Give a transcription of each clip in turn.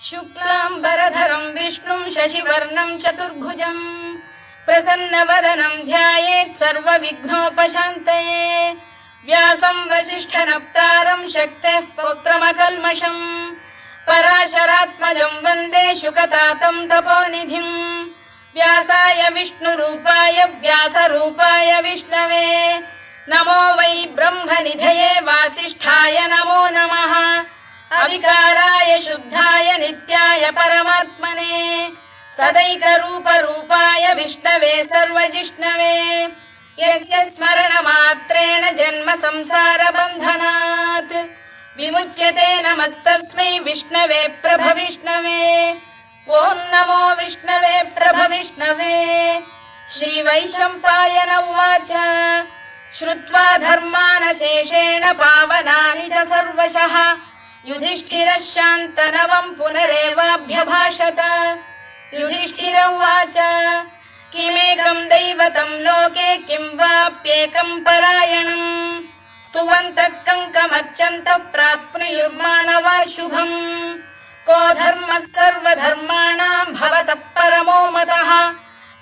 शुक्लाम्बरधरं विष्णुं शशिवर्णं चतुर्भुजं प्रसन्नवदनं ध्यायेत् सर्वविघ्नोपशान्तये। व्यासं वसिष्ठनप्तारं शक्तेः पौत्रमकल्मषं पराशरात्मजं वन्दे शुकतातं तपोनिधिं। व्यासाय विष्णुरूपाय व्यासरूपाय विष्णवे नमो वै ब्रह्मनिधये वासिष्ठाय नमो नमः। अविकाराय शुद्धाय नित्याय परमात्मने सदैकरूपरूपाय विष्णवे सर्वजिष्णवे यस्य स्मरणमात्रेण जन्म संसारबन्धनात् विमुच्यते। नमस्तस्मै विष्णवे प्रभविष्णवे। ॐ नमो विष्णवे प्रभविष्णवे। श्रीवैशम्पायन उवाच श्रुत्वा धर्मानशेषेण पावनानि च सर्वशः युधिष्ठिरः शान्तनवं पुनरेवाभ्यभाषत। युधिष्ठिर उवाच किमेकं दैवतं लोके किं वाप्येकं परायणं स्तुवन्तः कङ्कमर्चन्तः प्राप्नुयुर्मानवा शुभम्। को धर्मः सर्वधर्माणां भवतः परमो मतः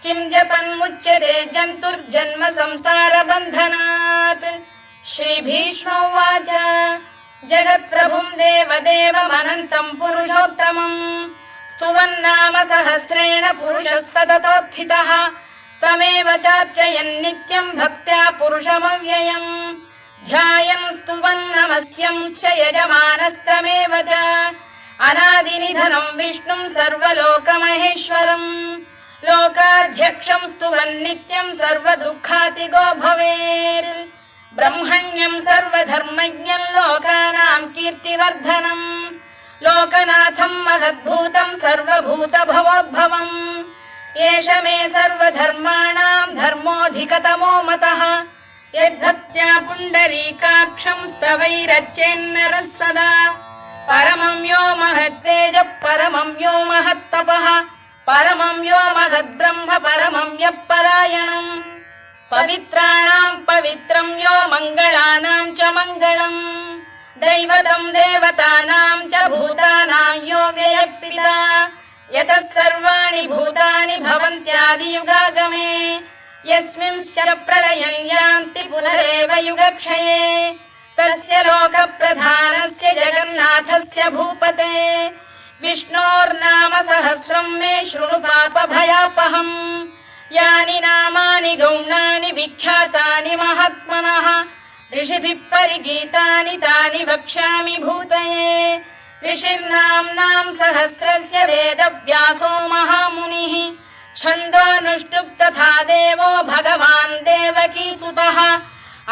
किं जपन्मुच्यते जन्तुर्जन्म संसारबन्धनात्। श्रीभीष्म उवाच जगत्प्रभुं देवदेवमनन्तं पुरुषोत्तमं स्तुवन्नाम सहस्रेण पुरुषः सततोत्थितः तमेव चार्चयन्नित्यं भक्त्या पुरुषमव्ययम् ध्यायन् स्तुवन् नमस्यं च यजमानस्तमेव च अनादिनिधनं विष्णुं सर्वलोकमहेश्वरम् लोकाध्यक्षं स्तुवन्नित्यं सर्वदुःखातिगो भवेत्। ब्रह्मण्यं सर्वधर्मज्ञं लोकानां कीर्तिवर्धनम् लोकनाथं महद्भूतं सर्वभूतभवोद्भवम् एष मे सर्वधर्माणां धर्मोऽधिकतमो मतः यद्भक्त्या पुण्डरीकाक्षं स्तवैरच्चेन्नरः सदा। परमं यो महत्तेजः परमं यो महत्तपः परमं यो महद्ब्रह्म परमं यः परायणम् पवित्राणां पवित्रं यो मङ्गलानां च मङ्गलम् दैवतं देवतानां च भूतानां यो व्ययः यतः सर्वाणि भूतानि भवन्त्यादियुगागमे यस्मिंश्च प्रलयं यान्ति पुनरेव युगक्षये तस्य लोकप्रधानस्य जगन्नाथस्य भूपते विष्णोर्नाम सहस्रं मे शृणु पापभयापहम्। यानि नामानि गौणानि विख्यातानि महात्मनः ऋषिभिः परिगीतानि तानि वक्ष्यामि भूतये। ऋषिर्नाम्नां सहस्रस्य वेदव्यासो महामुनिः छन्दोऽनुष्टुप् तथा देवो भगवान् देवकीसुतः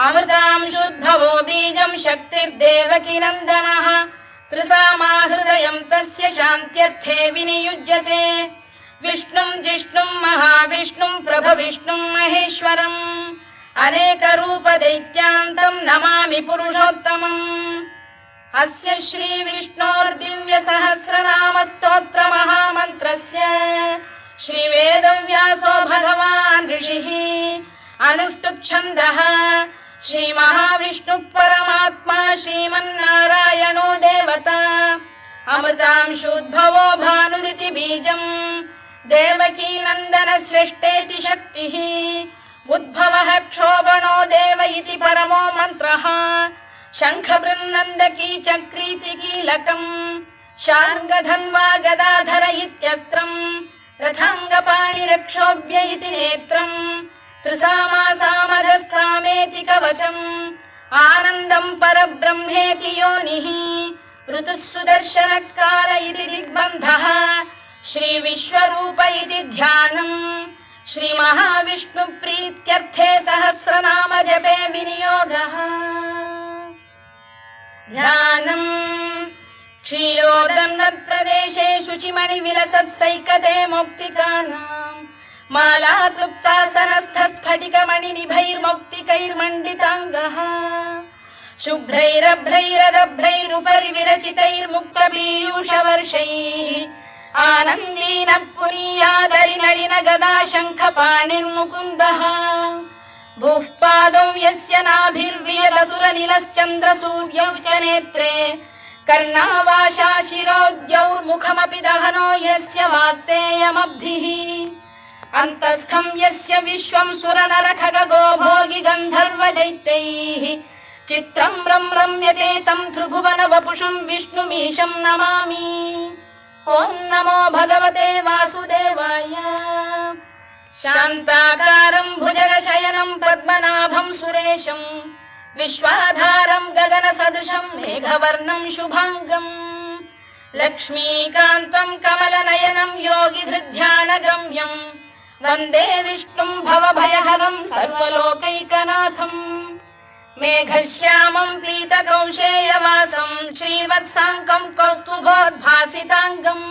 अमृतांशुद्भवो बीजं शक्तिर्देवकी नन्दनः त्रिसामा हृदयं तस्य शान्त्यर्थे विनियुज्यते। विष्णुं जिष्णुं महाविष्णुं प्रभविष्णुं महेश्वरम् अनेकरूपदैत्यान्तं नमामि पुरुषोत्तमम्। अस्य श्रीविष्णोर्दिव्यसहस्रनामस्तोत्रमहामन्त्रस्य श्रीवेदव्यासो भगवान् ऋषिः अनुष्टुप्-छन्दः श्रीमहाविष्णुः परमात्मा श्रीमन्नारायणो देवता अमृतांशोद्भवो भानुरिति बीजम् देवकी नन्दन श्रेष्ठेति शक्तिः उद्भवः क्षोभणो देव इति परमो मन्त्रः शङ्खबृन्नन्दकी चक्रीति कीलकम् शार्ङ्गधन्वा गदाधर इत्यस्त्रम् रथाङ्गपाणिरक्षोभ्य इति नेत्रम् त्रिसामा सामगः सामेति कवचम् आनन्दम् परब्रह्मेति योनिः ऋतुः सुदर्शनकार इति दिग्बन्धः श्रीविश्वरूप इति ध्यानम् श्रीमहाविष्णुप्रीत्यर्थे सहस्रनाम जपे विनियोगः। ध्यानम् क्षीरोदन्वत्प्रदेशे शुचिमणिविलसत्सैकते मौक्तिकानाम् मालाक्लुप्तासनस्थस्फटिकमणिनिभैर्मौक्तिकैर्मण्डिताङ्गः शुभ्रैरभ्रैरदभ्रैरुपरि विरचितैर्मुक्तपीयूषवर्षैः आनन्दीन पुरीयादरिनलिन गदा शङ्खपाणिर्मुकुन्दः भूः पादौ यस्य नाभिर्वियदसुरनिलश्चन्द्रसूर्यौ च नेत्रे कर्णावाशा शिरोद्यौर्मुखमपि दहनो यस्य वास्तेयमब्धिः अन्तस्थं यस्य विश्वं सुरनरखगो भोगि गन्धर्वदैत्यैः चित्रं रम्यते तं त्रिभुवन वपुषं विष्णुमीशं नमामि। ॐ नमो भगवते वासुदेवाय। शान्ताकारं भुजगशयनं पद्मनाभं सुरेशं विश्वाधारं गगनसदृशं मेघवर्णं शुभाङ्गम् लक्ष्मीकान्तं कमलनयनं योगिधृध्यानगम्यं वन्दे विष्णुं भवभयहरं सर्वलोकैकनाथम्। मेघश्यामं पीतकौशेयवासं श्रीवत्साङ्कं कौस्तुभोद्भासिताङ्गम्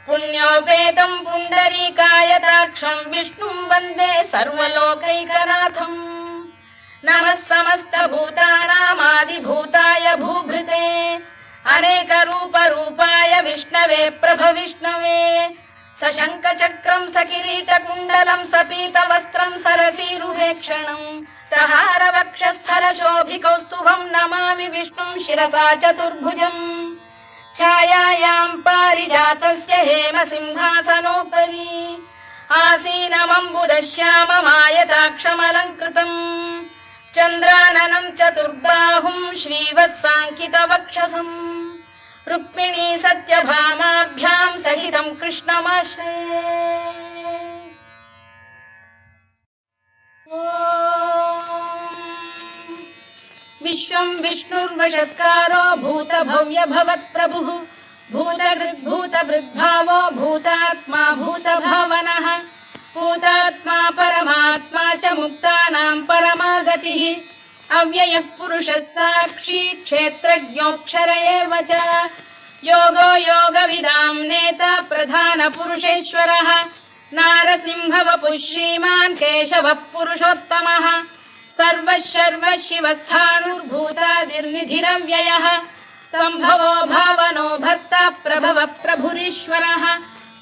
पुण्योपेतं पुण्डरीकायताक्षं विष्णुं वन्दे सर्वलोकैकनाथम्। नमः समस्तभूतानामादिभूताय भूभृते अनेकरूपरूपाय विष्णवे प्रभविष्णवे सशङ्खचक्रं सकिरीटकुण्डलं सपीतवस्त्रं सरसीरुहेक्षणं सहारवक्षस्थलशोभिकौस्तुभं नमामि विष्णुं शिरसा चतुर्भुजम्। छायायां पारिजातस्य हेमसिंहासनोपरि आसीनमम्बुदश्याममायताक्षमलङ्कृतम् चन्द्राननं चतुर्बाहुं श्रीवत्साङ्कितवक्षसम् रुक्मिणी सत्यभामाभ्यां सहितं कृष्णमाश्रये। विश्वं विष्णुर्वषत्कारो भूतभव्य भवत्प्रभुः भूतभृद्भावो भूतात्मा भूतभावनः भूतात्मा परमात्मा च मुक्तानां परमागतिः अव्ययः पुरुषः साक्षी क्षेत्रज्ञोऽक्षर एव च योगो योगविदां नेता प्रधानपुरुषेश्वरः नारसिंहवपुः श्रीमान् केशवः पुरुषोत्तमः सर्वशर्व शिवस्थाणुर्भूतादिर्निधिरव्ययः सम्भवो भावनो भर्ता प्रभव प्रभुरीश्वरः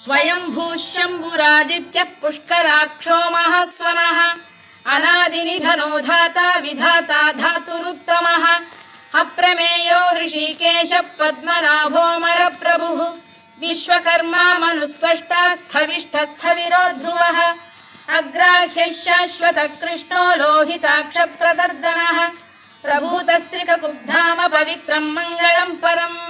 स्वयंभूः शम्भुरादित्यः पुष्कराक्षो महास्वनः अनादिनिधनो धाता विधाता धातुरुत्तमः अप्रमेयो ऋषिकेशः पद्मनाभोऽमर प्रभुः विश्वकर्मा मनुस्पष्टा स्थविष्ठस्थविरो ध्रुवः अग्राह्यः शाश्वतः कृष्णो लोहिताक्षप्रदर्दनः प्रभूतस्त्रिककुब्धाम पवित्रं मङ्गलं परम्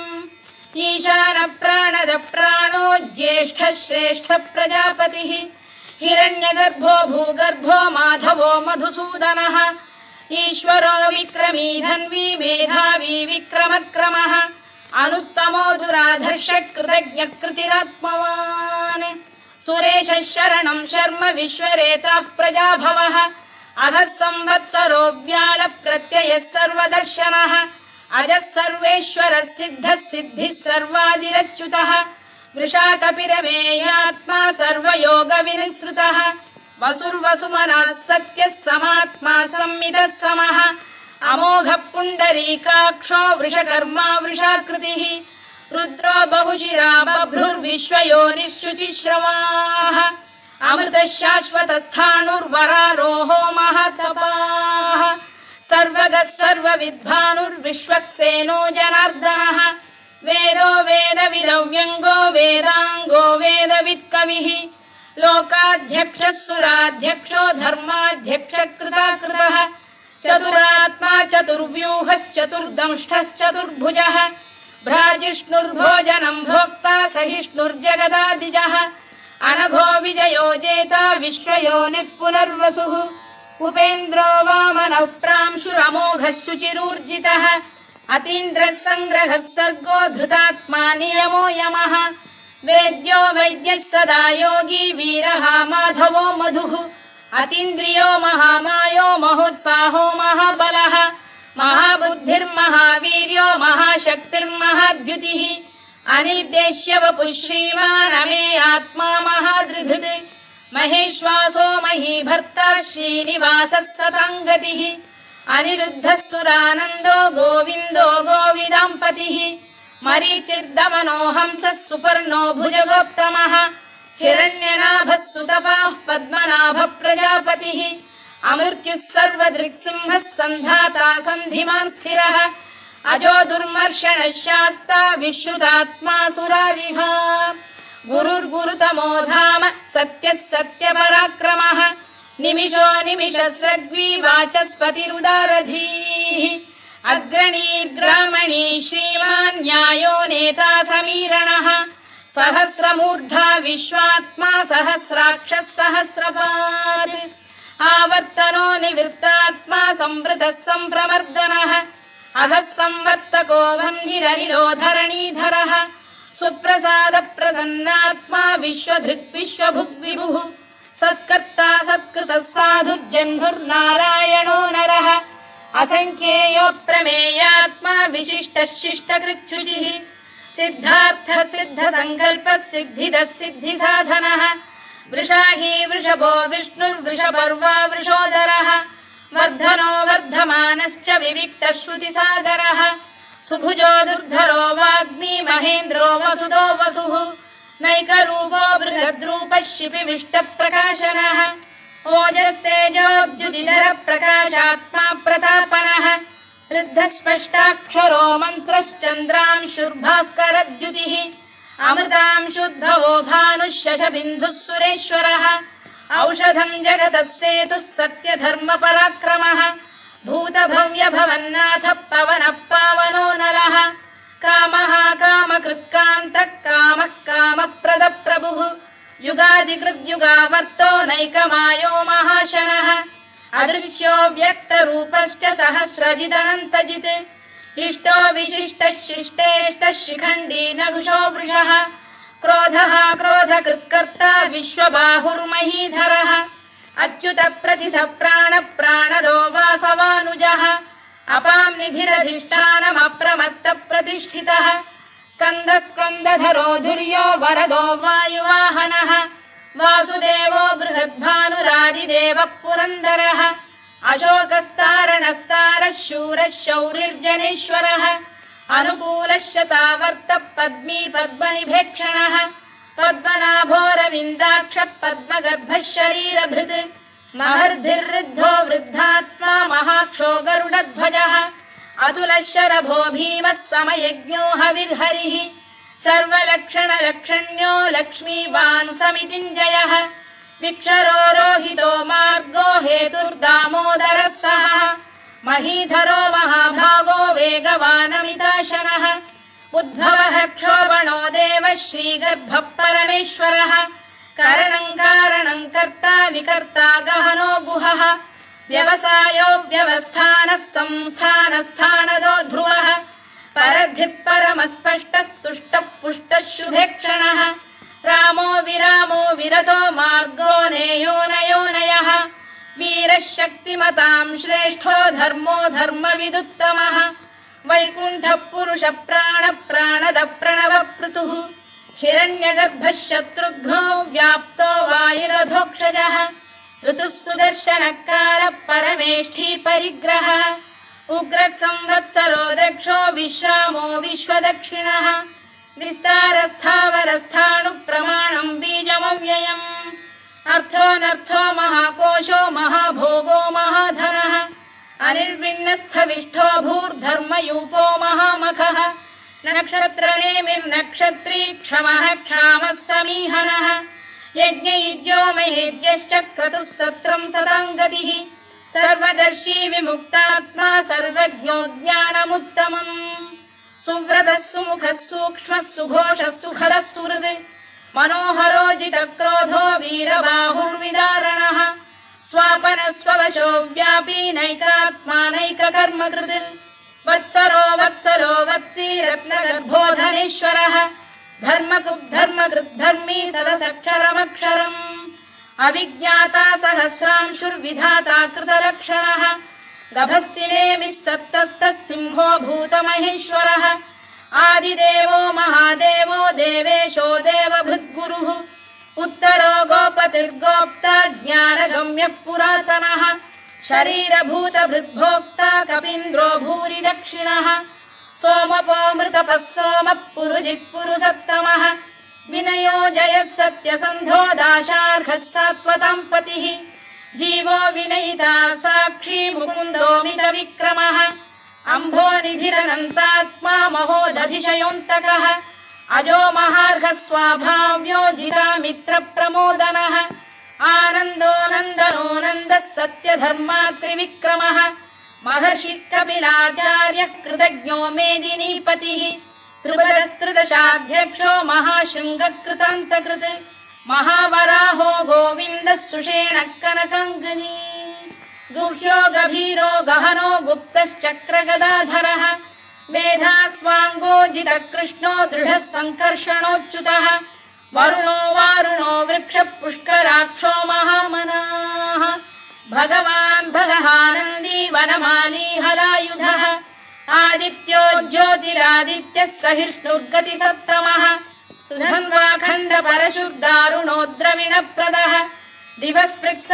ईशान प्राणद प्राणो ज्येष्ठः श्रेष्ठ प्रजापतिः हिरण्यगर्भो भूगर्भो माधवो मधुसूदनः ईश्वरो विक्रमी धन्वी मेधावी विक्रमक्रमः अनुत्तमो दुराधर्षः कृतज्ञः कृतिरात्मवान् सुरेशः शरणं शर्म विश्वरेताः प्रजाभवः अधः संवत्सरो व्याल प्रत्ययः सर्वदर्शनः अजः सर्वेश्वरः सिद्धः सिद्धिः सर्वादिरच्युतः वृषाकपिरमेयात्मा सर्वयोगविनिसृतः वसुर्वसुमनः सत्यः समात्मा संमितः समः अमोघः पुण्डरीकाक्षो वृषकर्मा वृषाकृतिः रुद्रो बहुशिरा बभ्रुर्विश्वयोनिश्चुतिश्रवाः अमृतः शाश्वतस्थाणुर्वरारोहो महातपाः सर्वगः सर्वविद्भानुर्विश्वक्सेनो जनार्दनः वेदो वेदविदव्यङ्गो वेदाङ्गो वेदवित्कविः लोकाध्यक्षः सुराध्यक्षो धर्माध्यक्षः कृताकृतः चतुरात्मा चतुर्व्यूहश्चतुर्दंष्टश्चतुर्भुजः भ्राजिष्णुर्भोजनं भोक्ता सहिष्णुर्जगदादिजः अनघो विजयो जेता विश्वयोनिः पुनर्वसुः उपेन्द्रो वामनः प्रांशुरमोघः शुचिरूर्जितः अतीन्द्रः सङ्ग्रहः सर्गो धृतात्मा नियमो यमः वेद्यो वैद्यः सदा योगी वीरः माधवो मधुः अतीन्द्रियो महामायो महोत्साहो महाबलः महाबुद्धिर्महावीर्यो महाशक्तिर्महाद्युतिः अनिर्देश्य वपुः श्रीमान् अमे आत्मा महाधृधृत् महेश्वासो महीभर्ता श्रीनिवासः सताङ्गतिः अनिरुद्धः सुरानन्दो गोविन्दो गोविदाम्पतिः मरीचिर्दमनो हंसः सुपर्णो भुजगोत्तमः हिरण्यनाभः सुतपाः पद्मनाभः प्रजापतिः अमृत्युः सर्वदृक्सिंहः सन्धाता सन्धिमान् स्थिरः अजो दुर्मर्षणः शास्ता विश्रुतात्मा सुरारिः गुरुर्गुरुतमो धाम सत्यः सत्यपराक्रमः निमिषो निमिषस्रग्वी वाचस्पतिरुदारधीः अग्रणीर्ग्रामणी श्रीमान् न्यायो नेता समीरणः सहस्रमूर्धा विश्वात्मा सहस्राक्षः सहस्रपात् आवर्तनो निवृत्तात्मा संवृतः सम्प्रमर्दनः अधः संवर्तको वह्निरनिलो धरणीधरः सुप्रसाद प्रसन्नात्मा विश्वधृक् विश्वभुग्विभुः सत्कर्ता सत्कृतः साधुर्जह्नुर्नारायणो नरः असंख्येयो प्रमेयात्मा विशिष्टः शिष्टकृच्छुचिः सिद्धार्थः सिद्धसङ्कल्पः सिद्धिदः सिद्धिसाधनः वृषाही वृषभो विष्णुर्वृषपर्वा वृषोदरः वर्धनो वर्धमानश्च विविक्तः श्रुतिसागरः सुभुजो दुर्धरो वाग्मी महेन्द्रो वसुदो वसुः नैकरूपो बृहद्रूपः शिपिविष्टप्रकाशनः ओजस्तेजोद्युतिधर प्रकाशात्मा प्रतापनः वृद्धस्पष्टाक्षरो मन्त्रश्चन्द्रांशुर्भास्करद्युतिः अमृतांशुद्भवो भानुः शशबिन्दुः सुरेश्वरः औषधम् जगतः सेतुः सत्यधर्मपराक्रमः भूतभव्यभवन्नाथः पवनः पावनो नरः कामः कामकृत्कान्तः कामः कामप्रदप्रभुः युगादिकृद्युगावर्तो नैकमायो महाशनः अदृश्यो व्यक्तरूपश्च सहस्रजिदनन्तजित् इष्टो विशिष्टः शिष्टेष्टः शिखण्डी नघुषो वृषः क्रोधः क्रोधकृत्कर्ता विश्वबाहुर्महीधरः अच्युत प्रतिथ प्राण प्राणदो वासवानुजः अपां निधिरधिष्ठानमप्रमत्त प्रतिष्ठितः स्कन्द स्कन्दधरो धुर्यो वरदो वायुवाहनः वासुदेवो बृहद्भानुरादिदेवः पुरन्दरः अशोकस्तारणस्तारः शूरः शौरिर्जनेश्वरः अनुकूलः शतावर्तः पद्मी पद्मनिभेक्षणः पद्मनाभोरविन्दाक्षः पद्मगर्भः शरीरभृत् महर्धिर्वृद्धो वृद्धात्मा महाक्षो गरुडध्वजः अतुलः शरभो भीमः समयज्ञो हविर्हरिः सर्वलक्षणलक्षण्यो लक्ष्मीवान् समितिञ्जयः विक्षरो रोहितो मार्गो हेतुर्दामोदरः सः महीधरो महाभागो वेगवानमिताशनः उद्भवः क्षोभणो देवः श्रीगर्भः परमेश्वरः करणम् कारणम् कर्ता विकर्ता गहनो गुहः व्यवसायो व्यवस्थानः संस्थानस्थानदो ध्रुवः परद्धिः परमस्पष्टः तुष्टः पुष्टः शुभेक्षणः रामो विरामो विरतो मार्गो नेयोनयोनयः वीरः शक्तिमताम् श्रेष्ठो धर्मो धर्मविदुत्तमः वैकुण्ठः पुरुष प्राण प्राणद प्रणवपृतुः हिरण्यगर्भः शत्रुघ्नो व्याप्तो वायुरधोक्षजः ऋतुः सुदर्शनकारः परमेष्ठी परिग्रहः उग्रः संवत्सरो दक्षो विश्रामो विश्वदक्षिणः विस्तारस्थावरस्थाणुः प्रमाणम् बीजमव्ययम् अर्थोऽनर्थो महाकोशो महाभोगो महाधनः अनिर्विण्णस्थविष्ठो भूर्धर्मयूपो महामखः नक्षत्रनेमिर्नक्षत्री क्षमः क्षामः समीहनः यज्ञयुज्यो महेज्यश्च क्रतुः सत्रम् सदाम् गतिः सर्वदर्शी विमुक्तात्मा सर्वज्ञो ज्ञानमुत्तमम् सुव्रतः सुमुखः सूक्ष्मः सुघोषः सुखदः सुहृद् मनोहरो जितक्रोधो वीरबाहुर्विदारणः स्वापनः स्ववशो व्यापी नैकात्मा नैककर्मकृत् वत्सरो वत्सलो वत्सी रत्नगर्भोधनेश्वरः धर्मकृद्धर्मी सदसक्षरमक्षरम् अविज्ञाता सहस्रांशुर्विधाता कृतलक्षणः गभस्तिनेमिः सत्तस्तः सिंहो भूतमहेश्वरः आदिदेवो महादेवो देवेशो देवभृद्गुरुः उत्तरो गोपतिर्गोप्ता ज्ञानगम्यः पुरातनः शरीरभूतभृद्भोक्ता कपीन्द्रो भूरि दक्षिणः सोमपो मृतपः सोमः पुरुजिः पुरुषत्तमः विनयो जयः सत्यसन्धो दाशार्हः सात्वताम् पतिः जीवो विनयिता साक्षी मुकुन्दो मितविक्रमः अम्भोनिधिरनन्तात्मा महोदधिशयोऽन्तकः अजो महार्घः स्वाभाव्यो जितामित्रप्रमोदनः आनन्दो नन्दनो नन्दः सत्यधर्मात्रिविक्रमः महर्षिः कपिलाचार्यः कृतज्ञो मेदिनीपतिः त्रिपदस्त्रिदशाध्यक्षो महाशृङ्गकृतान्तकृत् महावराहो गोविन्दः सुषेणः कनकाङ्गनी गुह्यो गभीरो गहनो गुप्तश्चक्रगदाधरः मेधास्वाङ्गो जितकृष्णो दृढः सङ्कर्षणोच्युतः वरुणो वारुणो वृक्षः पुष्कराक्षो महामनाः भगवान् भगहानन्दी वनमाली हलायुधः आदित्यो ज्योतिरादित्यः सहिष्णुर्गतिसत्तमः सुधन्वाखण्ड परशुर्दारुणो द्रविणप्रदः दिवस्पृक्